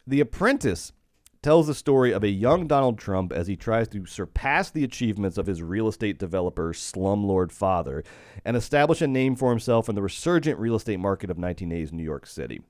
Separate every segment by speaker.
Speaker 1: The Apprentice tells the story of a young Donald Trump as he tries to surpass the achievements of his real estate developer slumlord father and establish a name for himself in the resurgent real estate market of 1980s New York City.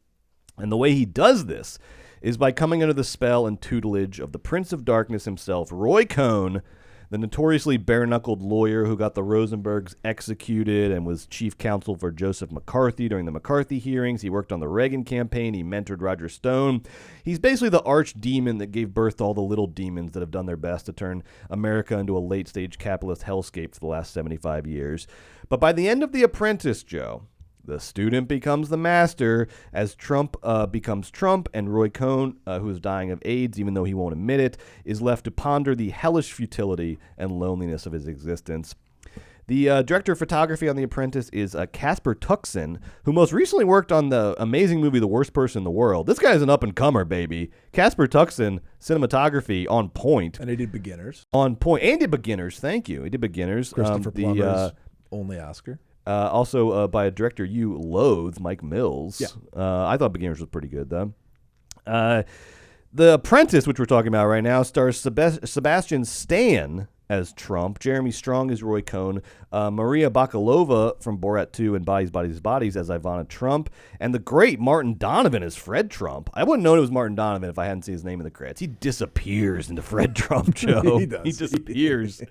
Speaker 1: And the way he does this is by coming under the spell and tutelage of the Prince of Darkness himself, Roy Cohn, the notoriously bare-knuckled lawyer who got the Rosenbergs executed and was chief counsel for Joseph McCarthy during the McCarthy hearings. He worked on the Reagan campaign. He mentored Roger Stone. He's basically the archdemon that gave birth to all the little demons that have done their best to turn America into a late-stage capitalist hellscape for the last 75 years. But by the end of The Apprentice, Joe, the student becomes the master as Trump becomes Trump, and Roy Cohn, who is dying of AIDS, even though he won't admit it, is left to ponder the hellish futility and loneliness of his existence. The director of photography on The Apprentice is Casper Tuxen, who most recently worked on the amazing movie The Worst Person in the World. This guy's an up-and-comer, baby. Casper Tuxen, cinematography on point.
Speaker 2: And he did Beginners.
Speaker 1: On point. And did Beginners, thank you. He did Beginners.
Speaker 2: Christopher Plummer's only Oscar.
Speaker 1: Also by a director you loathe, Mike Mills.
Speaker 2: Yeah.
Speaker 1: I thought Beginners was pretty good, though. The Apprentice, which we're talking about right now, stars Sebastian Stan as Trump, Jeremy Strong as Roy Cohn, Maria Bakalova from Borat 2 and Bodies, Bodies, Bodies as Ivana Trump, and the great Martin Donovan as Fred Trump. I wouldn't know it was Martin Donovan if I hadn't seen his name in the credits. He disappears into Fred Trump, Joe.
Speaker 2: He does.
Speaker 1: He disappears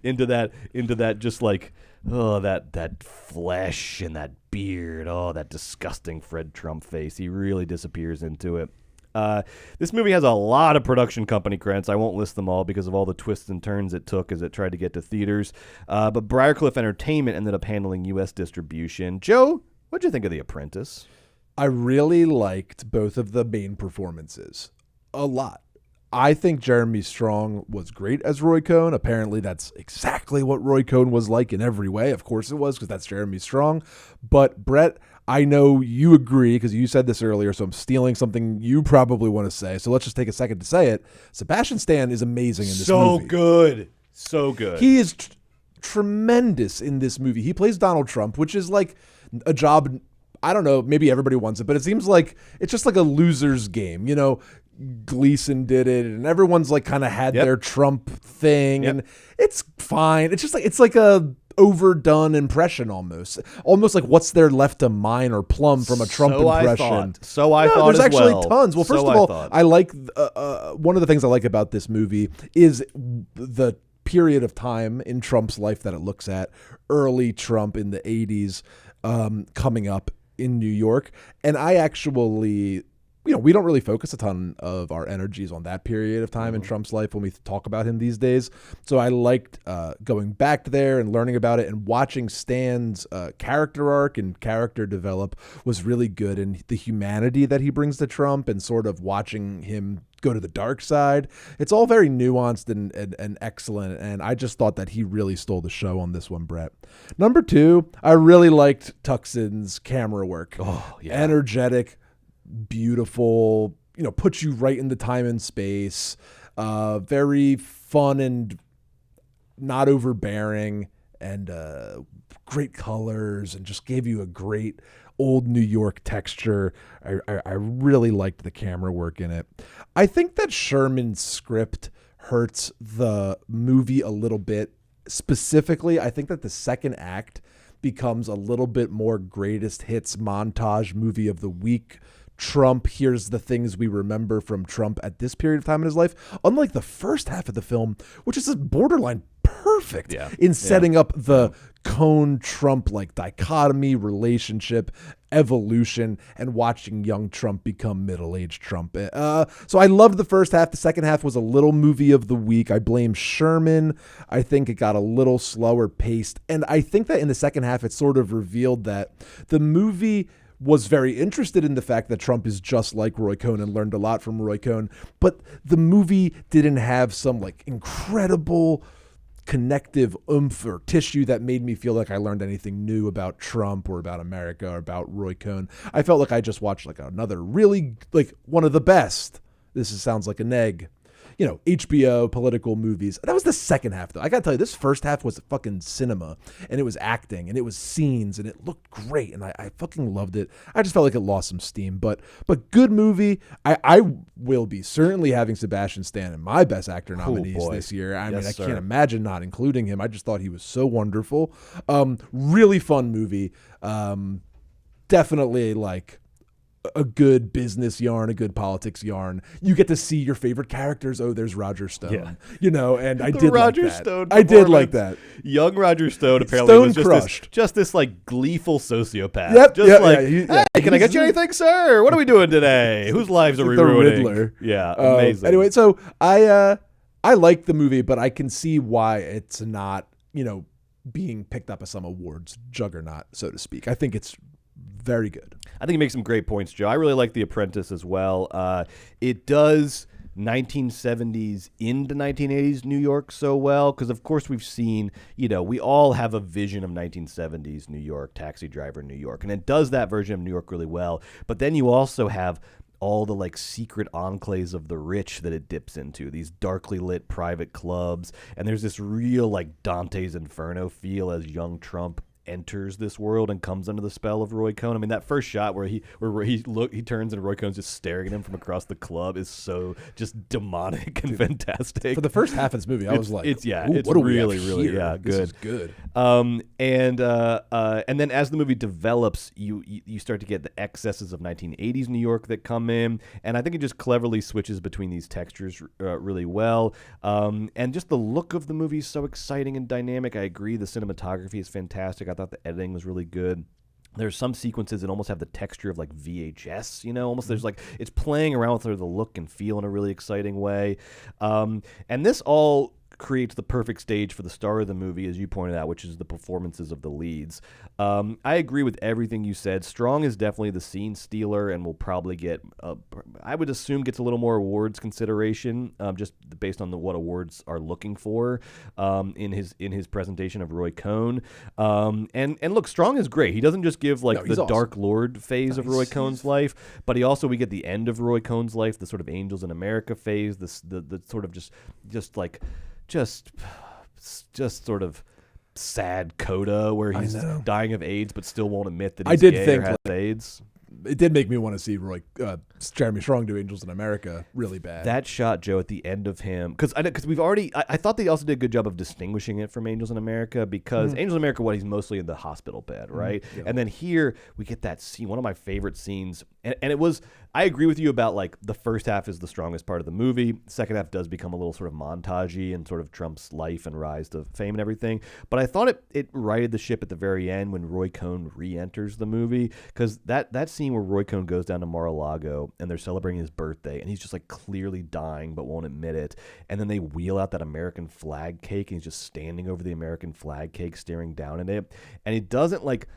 Speaker 1: into that just like... Oh, that flesh and that beard. Oh, that disgusting Fred Trump face. He really disappears into it. This movie has a lot of production company credits. I won't list them all because of all the twists and turns it took as it tried to get to theaters. But Briarcliff Entertainment ended up handling U.S. distribution. Joe, what'd you think of The Apprentice?
Speaker 2: I really liked both of the main performances a lot. I think Jeremy Strong was great as Roy Cohn. Apparently, that's exactly what Roy Cohn was like in every way. Of course it was, because that's Jeremy Strong. But Brett, I know you agree, because you said this earlier, so I'm stealing something you probably want to say. So let's just take a second to say it. Sebastian Stan is amazing in this movie.
Speaker 1: So good.
Speaker 2: He is tremendous in this movie. He plays Donald Trump, which is like a job, I don't know, maybe everybody wants it, but it seems like it's just like a loser's game, you know? Gleason did it, and everyone's like kind of had their Trump thing, and it's fine. It's just like, it's like a overdone impression almost like what's there left to mine or plum from a Trump impression.
Speaker 1: I thought
Speaker 2: there's
Speaker 1: as
Speaker 2: actually
Speaker 1: well.
Speaker 2: tons. Well, first of all, I like one of the things I like about this movie is the period of time in Trump's life that it looks at. Early Trump in the 80s, coming up in New York, and I actually, you know, we don't really focus a ton of our energies on that period of time in Trump's life when we talk about him these days. So I liked going back there and learning about it, and watching Stan's character arc and character develop was really good. And the humanity that he brings to Trump, and sort of watching him go to the dark side, it's all very nuanced and excellent. And I just thought that he really stole the show on this one, Brett. Number two, I really liked Tuxen's camera work.
Speaker 1: Oh, yeah.
Speaker 2: Energetic, beautiful, you know, puts you right in the time and space, very fun and not overbearing, and great colors, and just gave you a great old New York texture. I really liked the camera work in it. I think that Sherman's script hurts the movie a little bit. Specifically, I think that the second act becomes a little bit more greatest hits montage movie of the week. Trump, here's the things we remember from Trump at this period of time in his life. Unlike the first half of the film, which is borderline perfect in setting up the Cohn-Trump like dichotomy, relationship, evolution, and watching young Trump become middle-aged Trump. So I loved the first half. The second half was a little movie of the week. I blame Sherman. I think it got a little slower paced. And I think that in the second half, it sort of revealed that the movie was very interested in the fact that Trump is just like Roy Cohn and learned a lot from Roy Cohn, but the movie didn't have some like incredible connective oomph or tissue that made me feel like I learned anything new about Trump or about America or about Roy Cohn. I felt like I just watched like another really, like one of the best. Sounds like an egg. HBO political movies. That was the second half, though. I gotta tell you, this first half was fucking cinema, and it was acting, and it was scenes, and it looked great, and I fucking loved it. I just felt like it lost some steam, but good movie. I will be certainly having Sebastian Stan in my Best Actor nominees this year. I mean, I can't imagine not including him. I just thought he was so wonderful. Really fun movie. Definitely like a good business yarn, a good politics yarn. You get to see your favorite characters. Oh, there's Roger Stone. And I did
Speaker 1: Roger
Speaker 2: like that.
Speaker 1: Stone
Speaker 2: I did like that.
Speaker 1: Young Roger Stone apparently was just this like gleeful sociopath.
Speaker 2: Yep.
Speaker 1: Hey, can I get you anything, sir? What are we doing today? Whose lives are we ruining?
Speaker 2: Riddler.
Speaker 1: Yeah, amazing.
Speaker 2: Anyway, so I like the movie, but I can see why it's not, being picked up as some awards juggernaut, so to speak. I think it's very good.
Speaker 1: I think he makes some great points, Joe. I really like The Apprentice as well. It does 1970s into 1980s New York so well because, of course, we've seen, we all have a vision of 1970s New York, Taxi Driver New York, and it does that version of New York really well. But then you also have all the like secret enclaves of the rich that it dips into, these darkly lit private clubs, and there's this real like Dante's Inferno feel as young Trump enters this world and comes under the spell of Roy Cohn. I mean, that first shot where he turns and Roy Cohn's just staring at him from across the club is so just demonic and fantastic.
Speaker 2: For the first half of this movie, I was like,
Speaker 1: it's
Speaker 2: what
Speaker 1: really
Speaker 2: good.
Speaker 1: This
Speaker 2: is good.
Speaker 1: And then as the movie develops, you start to get the excesses of 1980s New York that come in, and I think it just cleverly switches between these textures really well. And just the look of the movie is so exciting and dynamic. I agree, the cinematography is fantastic. I thought the editing was really good. There's some sequences that almost have the texture of like VHS, almost there's like it's playing around with the look and feel in a really exciting way. And this all creates the perfect stage for the star of the movie, as you pointed out, which is the performances of the leads. I agree with everything you said. Strong is definitely the scene stealer and will probably get, I would assume, gets a little more awards consideration, just based on what awards are looking for in his presentation of Roy Cohn. And look, Strong is great. He doesn't just give like the awesome Dark Lord phase of Roy Cohn's life, but we get the end of Roy Cohn's life, the sort of Angels in America phase, the sort of just sort of sad coda where he's dying of AIDS but still won't admit that he's gay or has AIDS.
Speaker 2: It did make me want to see Jeremy Strong do Angels in America really bad.
Speaker 1: That shot, Joe, at the end of him, because we've already, I thought they also did a good job of distinguishing it from Angels in America, because Angels in America, he's mostly in the hospital bed, right? Yeah. And then here we get that scene, one of my favorite scenes, and it was, I agree with you about like the first half is the strongest part of the movie. The second half does become a little sort of montagey and sort of Trump's life and rise to fame and everything. But I thought it righted the ship at the very end when Roy Cohn re-enters the movie, because that scene where Roy Cohn goes down to Mar-a-Lago and they're celebrating his birthday and he's just like clearly dying but won't admit it, and then they wheel out that American flag cake and he's just standing over the American flag cake staring down at it, and it doesn't like,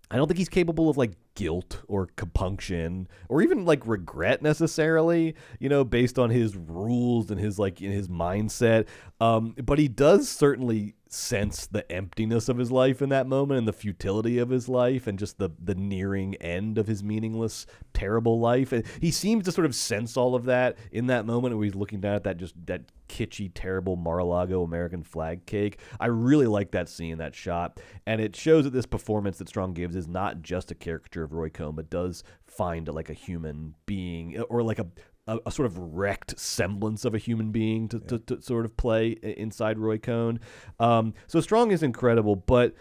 Speaker 1: I don't think he's capable of like guilt or compunction or even like regret necessarily, based on his rules and his like in his mindset. But he does certainly sense the emptiness of his life in that moment and the futility of his life and just the nearing end of his meaningless, terrible life. And he seems to sort of sense all of that in that moment where he's looking down at that kitschy, terrible Mar-a-Lago American flag cake. I really like that scene, that shot, and it shows that this performance that Strong gives is not just a caricature of Roy Cohn, but does find like a human being or like a sort of wrecked semblance of a human being to sort of play inside Roy Cohn. So Strong is incredible, but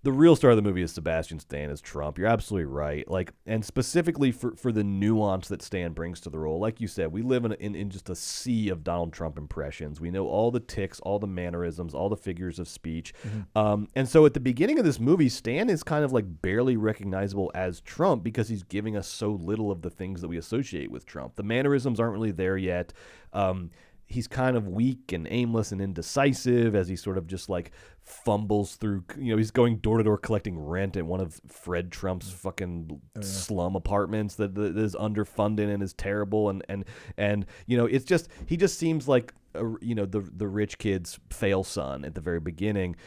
Speaker 1: the real star of the movie is Sebastian Stan as Trump. You're absolutely right. Like, and specifically for the nuance that Stan brings to the role. Like you said, we live in just a sea of Donald Trump impressions. We know all the tics, all the mannerisms, all the figures of speech. Mm-hmm. And so at the beginning of this movie, Stan is kind of like barely recognizable as Trump because he's giving us so little of the things that we associate with Trump. The mannerisms aren't really there yet. He's kind of weak and aimless and indecisive as he sort of just like fumbles through, he's going door to door collecting rent at one of Fred Trump's fucking slum apartments that is underfunded and is terrible. And it's just, he just seems like, the rich kid's fail son at the very beginning.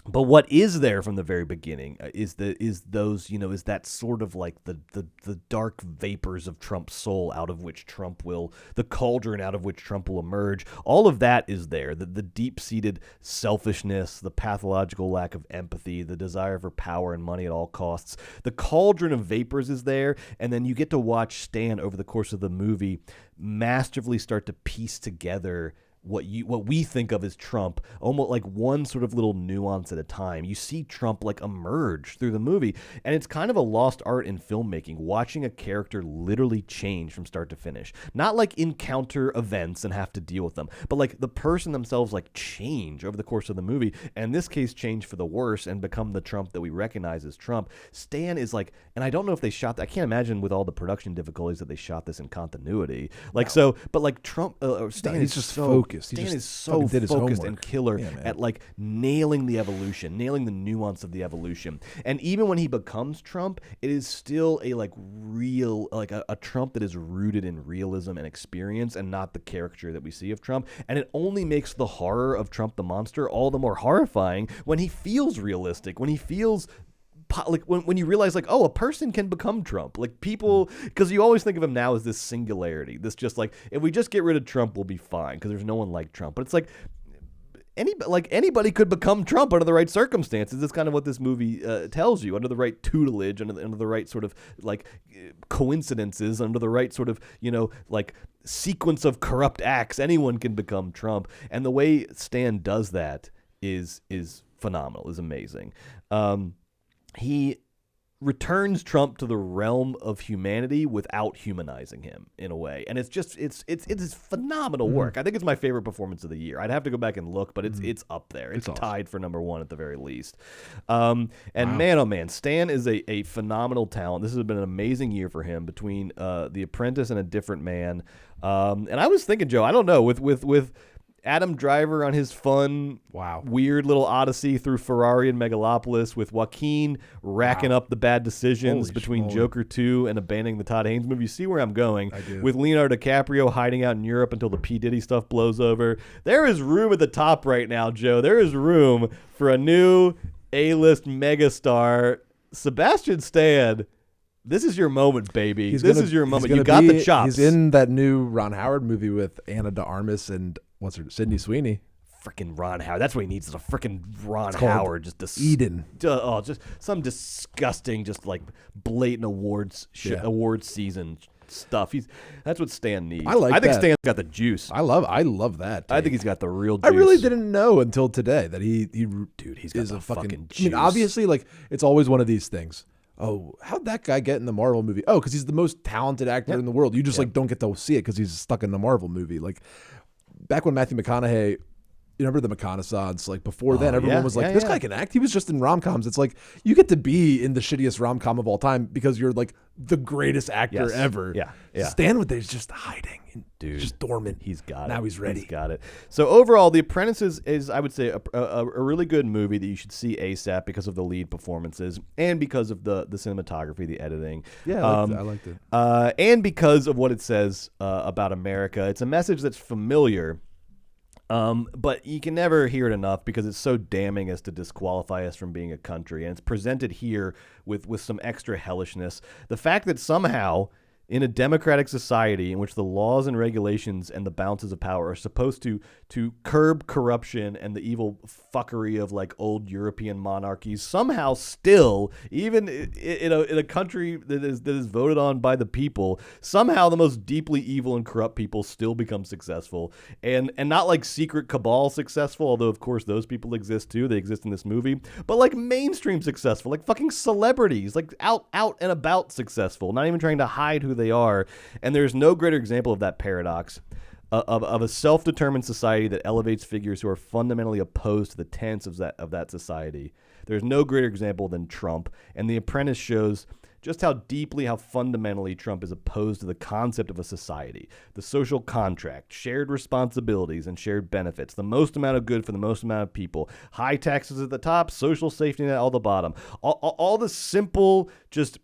Speaker 1: But what is there from the very beginning is that sort of like the dark vapors of Trump's soul, out of which Trump will, the cauldron out of which Trump will emerge. All of that is there. The deep-seated selfishness, the pathological lack of empathy, the desire for power and money at all costs. The cauldron of vapors is there, and then you get to watch Stan over the course of the movie masterfully start to piece together what we think of as Trump, almost like one sort of little nuance at a time. You see Trump like emerge through the movie, and it's kind of a lost art in filmmaking, watching a character literally change from start to finish. Not like encounter events and have to deal with them, but like the person themselves like change over the course of the movie, and in this case change for the worse and become the Trump that we recognize as Trump. Stan is like, and I don't know if they shot that, I can't imagine with all the production difficulties that they shot this in continuity. Like, no. So, but like Trump, Stan is just so focused. Stan is so focused and killer at like nailing the evolution, nailing the nuance of the evolution. And even when he becomes Trump, it is still a like real, like a Trump that is rooted in realism and experience and not the caricature that we see of Trump. And it only makes the horror of Trump the monster all the more horrifying when he feels realistic, when he feels like when you realize like, oh, a person can become Trump. Like people, because you always think of him now as this singularity, this just like, if we just get rid of Trump, we'll be fine because there's no one like Trump. But it's like anybody could become Trump under the right circumstances. That's kind of what this movie tells you. Under the right tutelage, under the right sort of like coincidences, under the right sort of, like sequence of corrupt acts, anyone can become Trump. And the way Stan does that is phenomenal, is amazing. He returns Trump to the realm of humanity without humanizing him in a way. And it's phenomenal work. I think it's my favorite performance of the year. I'd have to go back and look, but it's up there. It's awesome. Tied for number one at the very least. Man, oh man, Stan is a phenomenal talent. This has been an amazing year for him between The Apprentice and A Different Man. And I was thinking, Joe, I don't know, with Adam Driver on his fun, weird little odyssey through Ferrari and Megalopolis, with Joaquin racking up the bad decisions between Joker 2 and abandoning the Todd Haynes movie. You see where I'm going?
Speaker 2: I do.
Speaker 1: With Leonardo DiCaprio hiding out in Europe until the P. Diddy stuff blows over. There is room at the top right now, Joe. There is room for a new A-list megastar. Sebastian Stan, this is your moment, baby. This is your moment. You got the chops.
Speaker 2: He's in that new Ron Howard movie with Anna de Armas and Sydney Sweeney.
Speaker 1: Freaking Ron Howard. That's what he needs, is a freaking Ron Howard. Just
Speaker 2: Eden.
Speaker 1: Just some disgusting, just like blatant awards season stuff. That's what Stan needs. I think Stan's got the juice.
Speaker 2: I love that.
Speaker 1: I think he's got the real juice.
Speaker 2: I really didn't know until today that he's
Speaker 1: got the fucking juice.
Speaker 2: I mean, obviously, like, it's always one of these things. Oh, how'd that guy get in the Marvel movie? Oh, because he's the most talented actor in the world. You just like don't get to see it because he's stuck in the Marvel movie. Like back when Matthew McConaughey, you remember the McConaissance? Like before then, everyone was like, this guy can act. He was just in rom-coms. It's like you get to be in the shittiest rom-com of all time because you're like the greatest actor ever.
Speaker 1: Yeah.
Speaker 2: Stan with this just hiding.
Speaker 1: Dude,
Speaker 2: just dormant.
Speaker 1: He's got it.
Speaker 2: Now he's ready.
Speaker 1: He's got it. So overall, The Apprentice is I would say, a really good movie that you should see ASAP because of the lead performances and because of the cinematography, the editing.
Speaker 2: Yeah, I liked it.
Speaker 1: And because of what it says about America. It's a message that's familiar, but you can never hear it enough because it's so damning as to disqualify us from being a country. And it's presented here with some extra hellishness. The fact that somehow, in a democratic society in which the laws and regulations and the balances of power are supposed to curb corruption and the evil fuckery of like old European monarchies, somehow still, even in a country that is voted on by the people, somehow the most deeply evil and corrupt people still become successful, and not like secret cabal successful, although of course those people exist too. They exist in this movie, but like mainstream successful, like fucking celebrities, like out and about successful, not even trying to hide who they are. And there's no greater example of that paradox of a self-determined society that elevates figures who are fundamentally opposed to the tenets of that society. There's no greater example than Trump, and The Apprentice shows just how fundamentally Trump is opposed to the concept of a society, the social contract, shared responsibilities and shared benefits, the most amount of good for the most amount of people, high taxes at the top, social safety net at the bottom, all the simple, just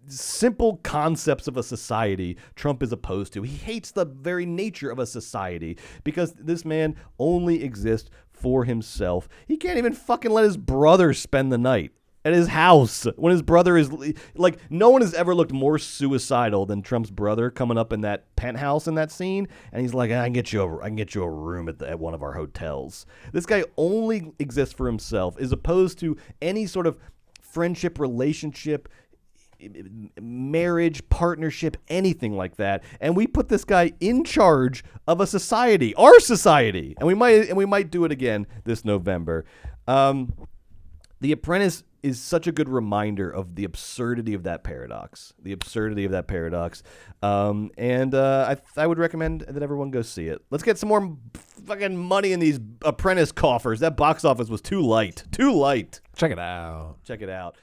Speaker 1: simple concepts of a society Trump is opposed to. He hates the very nature of a society because this man only exists for himself. He can't even fucking let his brother spend the night at his house when his brother is like, no one has ever looked more suicidal than Trump's brother coming up in that penthouse in that scene, and he's like, I can get you a room at one of our hotels. This guy only exists for himself, as opposed to any sort of friendship, relationship, marriage, partnership, anything like that. And we put this guy in charge of a society, our society, and we might do it again this November. The Apprentice is such a good reminder of the absurdity of that paradox. I would recommend that everyone go see it. Let's get some more fucking money in these Apprentice coffers. That box office was too light.
Speaker 2: Check it out.